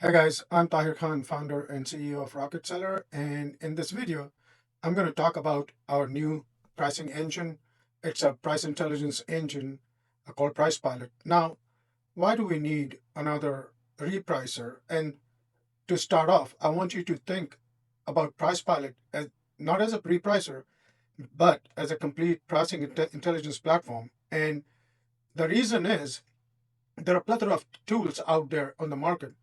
Hey guys, I'm Tahir Khan, founder and CEO of Rocket Seller, and in this video, I'm going to talk about our new pricing engine. It's a price intelligence engine called PricePilot. Now, why do we need another repricer? And to start off, I want you to think about PricePilot as not as a repricer, but as a complete pricing intelligence platform. And the reason is there are a plethora of tools out there on the market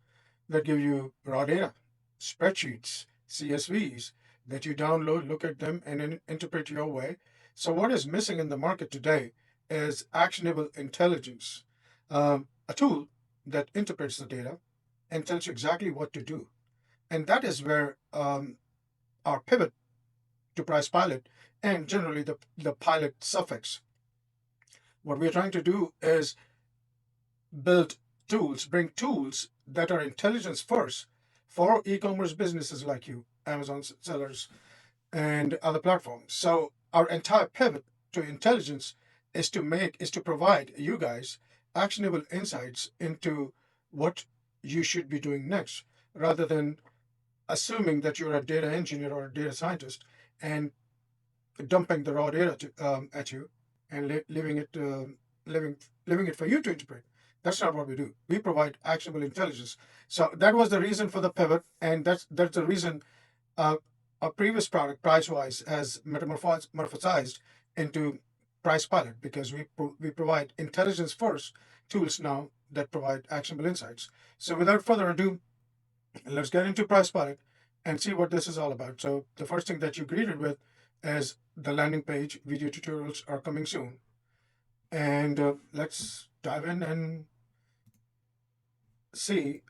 that give you raw data, spreadsheets, CSVs that you download, look at them, and then interpret your way. So, what is missing in the market today is actionable intelligence, a tool that interprets the data and tells you exactly what to do. And that is where our pivot to Price Pilot and generally the pilot suffix. What we're trying to do is build tools, bring tools that are intelligence first for e-commerce businesses like you, Amazon sellers, and other platforms. So our entire pivot to intelligence is to provide you guys actionable insights into what you should be doing next, rather than assuming that you're a data engineer or a data scientist and dumping the raw data at you and leaving it living leaving it for you to interpret. That's not what we do. We provide actionable intelligence. So that was the reason for the pivot, and that's the reason uh, our previous product, PriceWise, has metamorphosized into Price Pilot, because we provide intelligence first tools now that provide actionable insights. So without further ado, let's get into Price Pilot and see what this is all about. So the first thing that you greeted with is the landing page. Video tutorials are coming soon, and let's dive in and see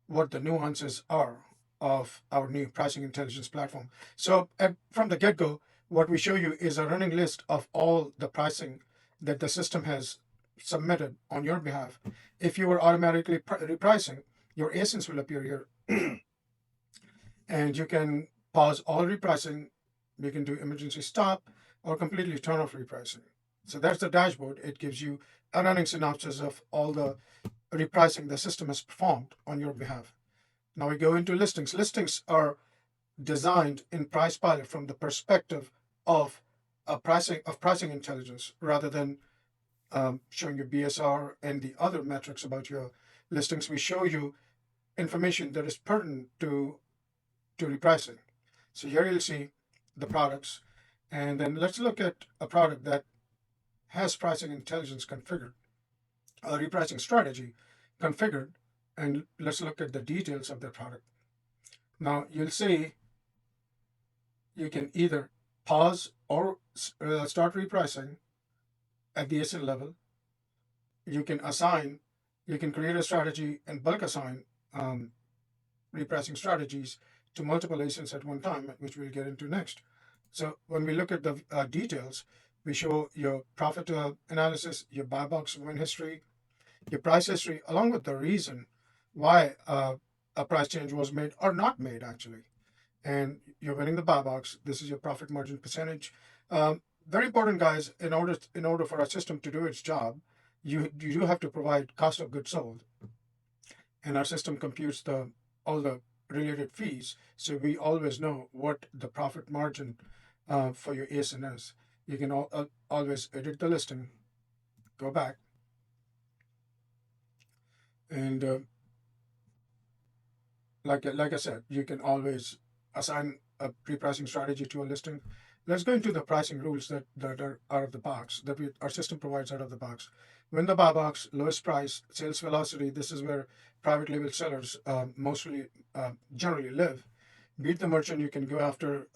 what the nuances are of our new pricing intelligence platform. So from the get-go, what we show you is a running list of all the pricing that the system has submitted on your behalf. If you were automatically repricing, your ASINs will appear here, and you can pause all repricing. You can do emergency stop or completely turn off repricing. So that's the dashboard. It gives you a running synopsis of all the repricing the system has performed on your behalf. Now we go into listings. Listings are designed in Price Pilot from the perspective of pricing intelligence, rather than showing you BSR and the other metrics about your listings. We show you information that is pertinent to repricing. So here you'll see the products, and then let's look at a product that has pricing intelligence configured, a repricing strategy configured, and let's look at the details of the product. Now you'll see you can either pause or start repricing at the ASIN level. You can assign, you can create a strategy and bulk assign repricing strategies to multiple ASINs at one time, which we'll get into next. So when we look at the details, we show your profit analysis, your buy box win history, your price history, along with the reason why a price change was made or not made, actually. And you're winning the buy box. This is your profit margin percentage. Very important, guys. In order for our system to do its job, you do have to provide cost of goods sold, and our system computes the all the related fees, so we always know what the profit margin for your ASIN is. You can always edit the listing, go back, and like I said, you can always assign a pre-pricing strategy to a listing. Let's go into the pricing rules that are out of the box, that our system provides out of the box. Win the buy box, lowest price, sales velocity. This is where private label sellers mostly generally live. Beat the merchant. You can go after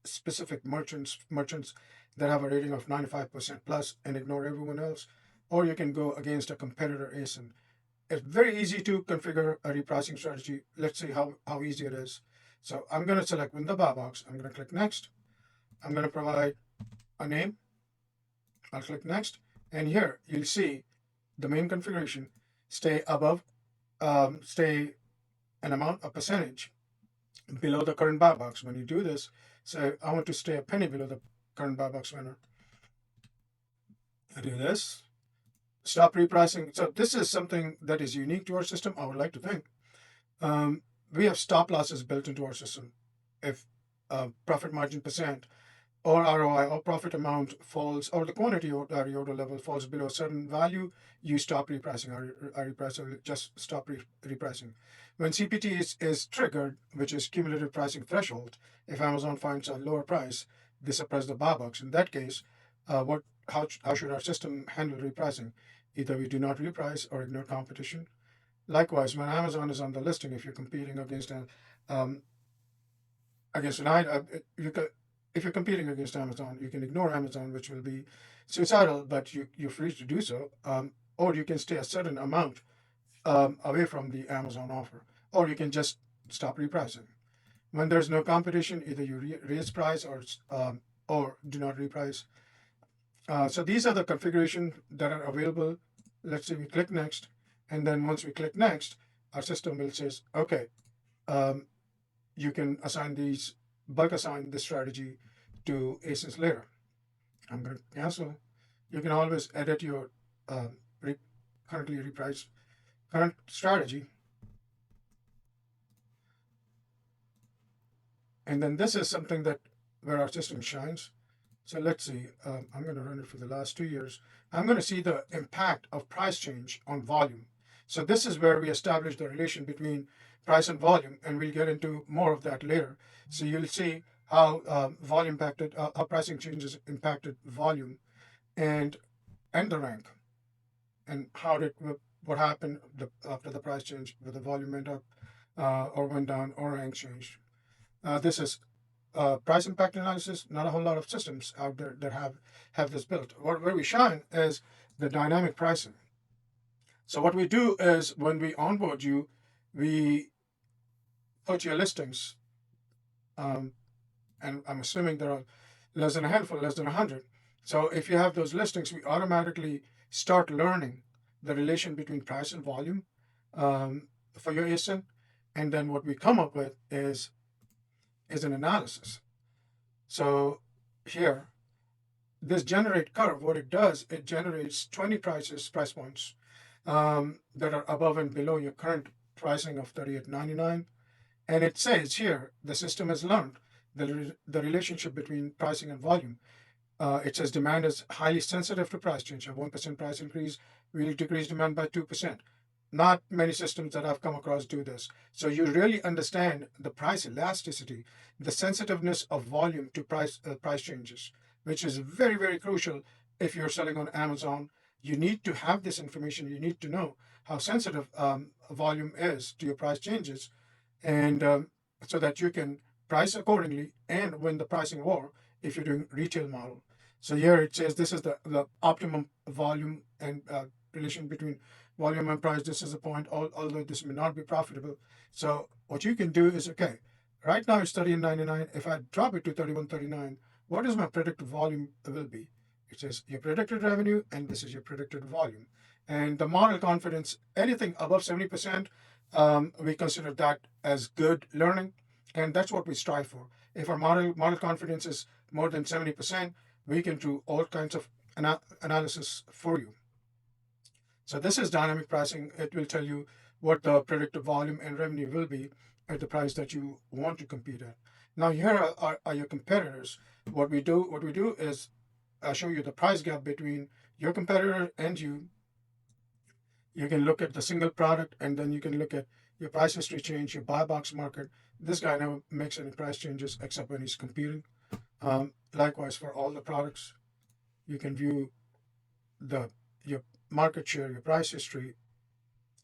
specific merchants that have a rating of 95% plus and ignore everyone else, or you can go against a competitor ASIN. It's very easy to configure a repricing strategy. Let's see how easy it is. So I'm going to select win the buy box. I'm going to click next. I'm going to provide a name. I'll click next. And here you'll see the main configuration, stay above, stay an amount, a percentage below the current buy box. When you do this, say I want to stay a penny below the current buy box winner. I do this. stop repricing. So this is something that is unique to our system. I would like to think um, we have stop losses built into our system. If profit margin percent or ROI or profit amount falls, or the quantity or IOTA level falls below a certain value, you stop repricing. Our repricing will just stop repricing. When CPT is triggered, which is cumulative pricing threshold, if Amazon finds a lower price, they suppress the buy box. In that case, what how should our system handle repricing? Either we do not reprice or ignore competition. Likewise, when Amazon is on the listing, if you're competing um, against an you can, if you're competing against Amazon, you can ignore Amazon, which will be suicidal, but you're free to do so. Or you can stay a certain amount away from the Amazon offer, or you can just stop repricing. When there's no competition, either you raise price or do not reprice. So these are the configurations that are available. Let's say we click next, and then once we click next, our system will say, okay, um, you can assign these, bulk assign this strategy to ACEs later. I'm going to cancel. You can always edit your uh, re- currently repriced current strategy. And then this is something that where our system shines. So let's see, I'm going to run it for the last 2 years. I'm going to see the impact of price change on volume. So this is where we establish the relation between price and volume, and we'll get into more of that later. So you'll see how volume impacted, how pricing changes impacted volume and the rank, and what happened after the price change, whether volume went up or went down or rank changed. This is price impact analysis. Not a whole lot of systems out there that have this built. Where we shine is the dynamic pricing. So what we do is when we onboard you, we put your listings, um, and I'm assuming there are less than a handful, less than 100. So if you have those listings, we automatically start learning the relation between price and volume for your ASIN. And then what we come up with is an analysis. So here, this generate curve, what it does, it generates 20 price points that are above and below your current pricing of 38.99. And it says here, the system has learned the relationship between pricing and volume. It says demand is highly sensitive to price change. A 1% price increase will decrease demand by 2%. Not many systems that I've come across do this. So you really understand the price elasticity, the sensitiveness of volume to price changes, which is very, very crucial if you're selling on Amazon. You need to have this information. You need to know how sensitive volume is to your price changes, and so that you can price accordingly and win the pricing war if you're doing retail model. So here it says this is the optimum volume and relation between volume and price. This is the point, although this may not be profitable. So what you can do is, okay, right now it's 38.99. If I drop it to 31.39, what is my predicted volume will be? It says your predicted revenue, and this is your predicted volume. And the model confidence, anything above 70%, we consider that as good learning, and that's what we strive for. If our model confidence is more than 70%, we can do all kinds of analysis for you. So this is dynamic pricing. It will tell you what the predicted volume and revenue will be at the price that you want to compete at. Now here are your competitors. What we do is show you the price gap between your competitor and you. You can look at the single product, and then you can look at your price history change, your buy box market. This guy never makes any price changes except when he's competing. Likewise, for all the products, you can view the your market share, your price history,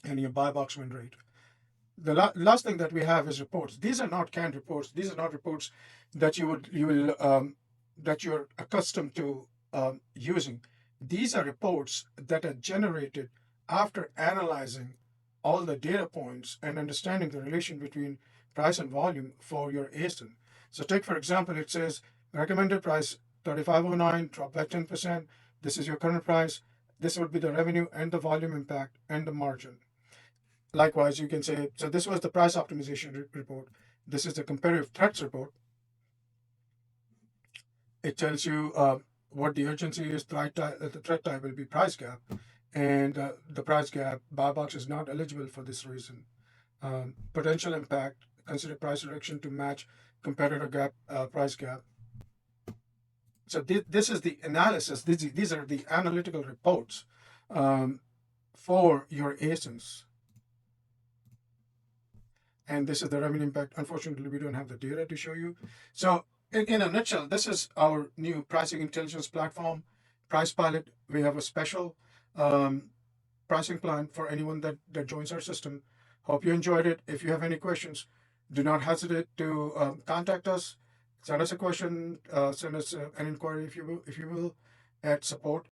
and your buy box win rate. The last thing that we have is reports. These are not canned reports. These are not reports that you will that you're accustomed to using. These are reports that are generated after analyzing all the data points and understanding the relation between price and volume for your ASIN. So take for example, it says recommended price 35.09, drop by 10%. This is your current price. This would be the revenue and the volume impact and the margin. Likewise, you can say, so this was the price optimization report. This is the comparative threats report. It tells you what the urgency is. The threat type will be price gap. and the price gap. Buy box is not eligible for this reason. Potential impact: consider price reduction to match competitor gap, price gap. So this is the analysis. These are the analytical reports um, for your ASINs. And this is the revenue impact. Unfortunately, we don't have the data to show you. So in a nutshell, this is our new pricing intelligence platform, PricePilot. We have a special um, pricing plan for anyone that joins our system. Hope you enjoyed it. If you have any questions, do not hesitate to contact us. Send us a question. Send us an inquiry if you will, at support